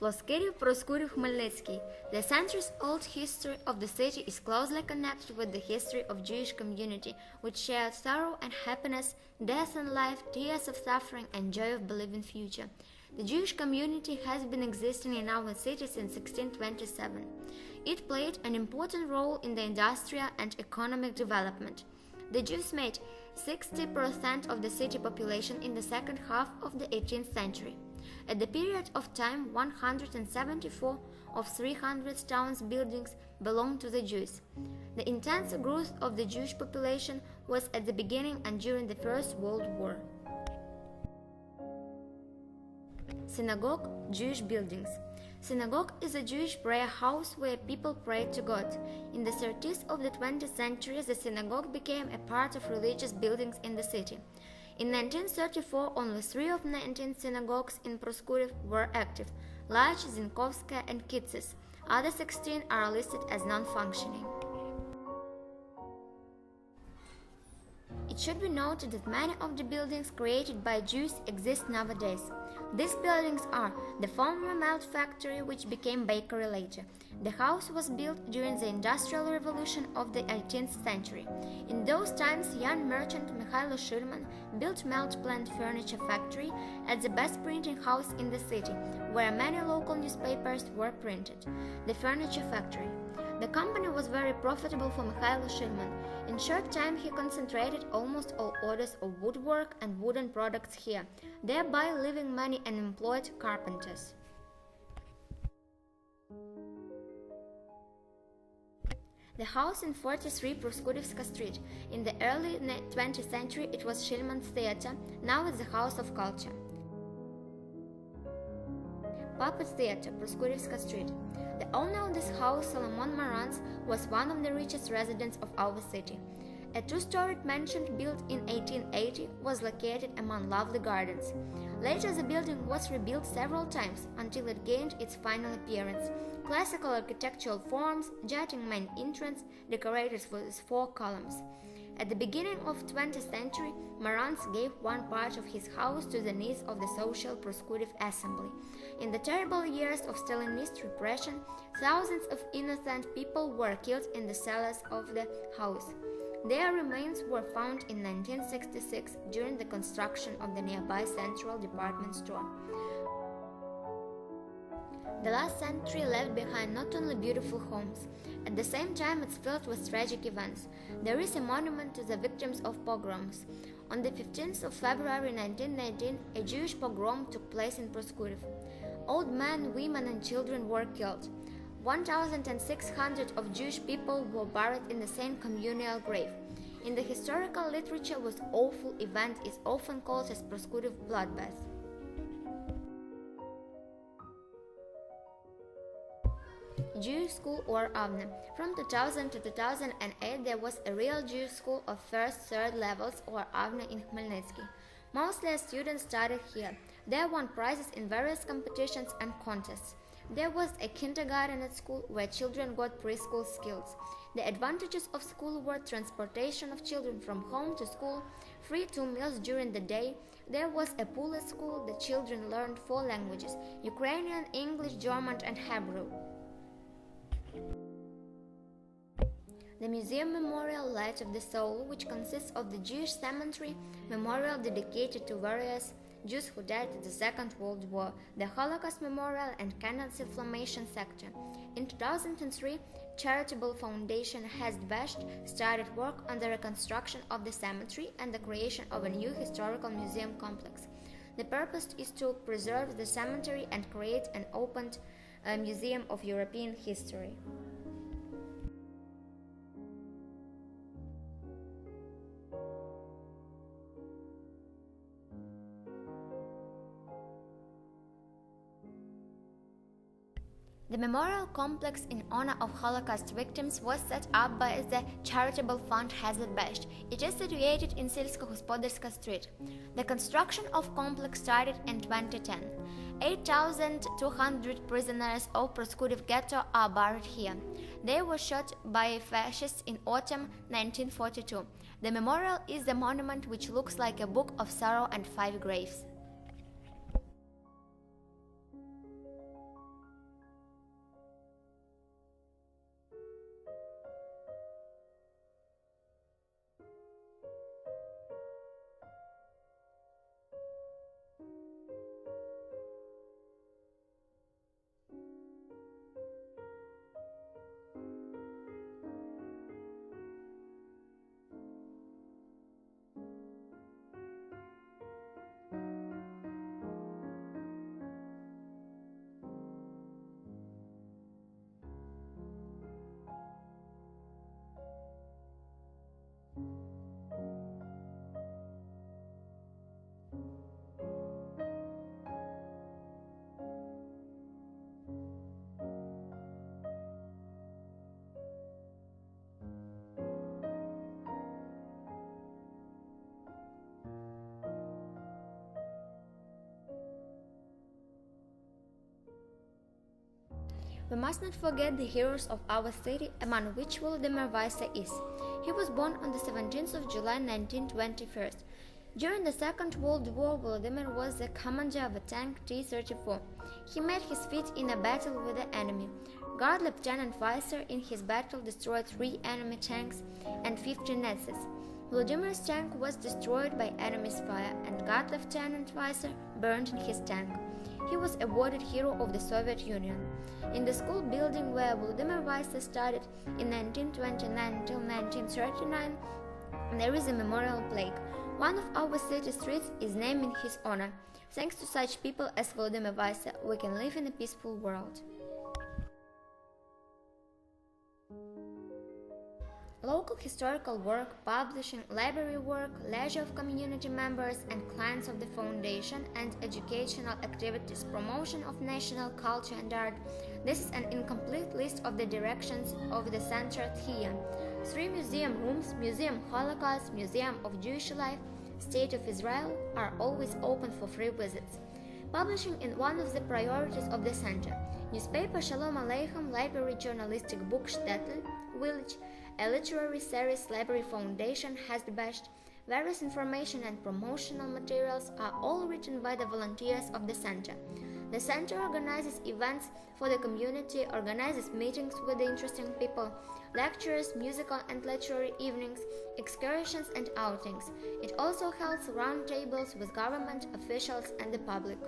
Ploskiri Proskurov Khmelnytsky. The centuries-old history of the city is closely connected with the history of Jewish community, which shared sorrow and happiness, death and life, tears of suffering and joy of believing future. The Jewish community has been existing in our city since 1627. It played an important role in the industrial and economic development. The Jews made 60% of the city population in the second half of the 18th century. At the period of time, 174 of 300 towns buildings belonged to the Jews. The intense growth of the Jewish population was at the beginning and during the First World War. Synagogue, Jewish buildings. Synagogue is a Jewish prayer house where people pray to God. In the 30s of the 20th century, the synagogue became a part of religious buildings in the city. In 1934, only 3 of 19 synagogues in Proskuriv were active: Lach, Zinkovskaya, and Kitsis. Other 16 are listed as non-functioning. It should be noted that many of the buildings created by Jews exist nowadays. These buildings are the former malt factory, which became bakery later. The house was built during the Industrial Revolution of the 18th century. In those times, young merchant Mikhailo Shirman built malt plant furniture factory at the best printing house in the city, where many local newspapers were printed, the Furniture Factory. The company was very profitable for Mikhailo Shirman. In short time, he concentrated almost all orders of woodwork and wooden products here, thereby leaving many unemployed carpenters. The house in 43 Proskurivska Street. In the early 20th century, it was Shilman's Theatre, now it's the House of Culture. Puppet Theatre, Proskurivska Street. The owner of this house, Solomon Marantz, was one of the richest residents of our city. A two-storied mansion built in 1880 was located among lovely gardens. Later, the building was rebuilt several times until it gained its final appearance. Classical architectural forms, jutting main entrance, decorated with 4 columns. At the beginning of 20th century, Marantz gave one part of his house to the needs of the Social Proskuriv Assembly. In the terrible years of Stalinist repression, thousands of innocent people were killed in the cellars of the house. Their remains were found in 1966 during the construction of the nearby Central Department Store. The last century left behind not only beautiful homes, at the same time it's filled with tragic events. There is a monument to the victims of pogroms. On the 15th of February 1919, a Jewish pogrom took place in Proskuriv. Old men, women and children were killed. 1,600 of Jewish people were buried in the same communal grave. In the historical literature, this awful event is often called as Proskuriv bloodbath. Jewish school or Avne. From 2000 to 2008, there was a real Jewish school of first, third levels or Avne in Khmelnytsky. Mostly students studied here. They won prizes in various competitions and contests. There was a kindergarten at school where children got preschool skills. The advantages of school were transportation of children from home to school, free 2 meals during the day. There was a pool at school. The children learned 4 languages: Ukrainian, English, German and Hebrew. The Museum Memorial Light of the Soul, which consists of the Jewish cemetery, memorial dedicated to various Jews who died in the Second World War, the Holocaust Memorial and Cancer Inflammation Sector. In 2003, charitable foundation Hezd Besht started work on the reconstruction of the cemetery and the creation of a new historical museum complex. The purpose is to preserve the cemetery and create an open museum of European history. The memorial complex in honor of Holocaust victims was set up by the charitable fund Hezd Besht. It is situated in Sylsko-Hospodarska Street. The construction of complex started in 2010. 8,200 prisoners of Proskuriv ghetto are buried here. They were shot by fascists in autumn 1942. The memorial is a monument which looks like a book of sorrow and 5 graves. We must not forget the heroes of our city, among which Volodymyr Vaisa is. He was born on the 17th of July 1921. During the Second World War, Volodymyr was the commander of a tank T-34. He made his feat in a battle with the enemy. Guard Lieutenant Vaisa in his battle destroyed 3 enemy tanks and 15 Nazis. Volodymyr's tank was destroyed by enemy's fire, and Guard Lieutenant Vaisa burned in his tank. He was awarded Hero of the Soviet Union. In the school building where Volodymyr Vaisa studied in 1929 till 1939, there is a memorial plaque. One of our city streets is named in his honor. Thanks to such people as Volodymyr Vaisa, we can live in a peaceful world. Local historical work, publishing, library work, leisure of community members and clients of the foundation, and educational activities, promotion of national culture and art. This is an incomplete list of the directions of the center here. 3 museum rooms, Museum Holocaust, Museum of Jewish Life, State of Israel, are always open for free visits. Publishing is one of the priorities of the center. Newspaper Shalom Aleichem, library journalistic book Shtetl, Village, a literary series Library Foundation has bashed. Various information and promotional materials are all written by the volunteers of the center. The center organizes events for the community, organizes meetings with the interesting people, lectures, musical and literary evenings, excursions and outings. It also holds roundtables with government officials and the public.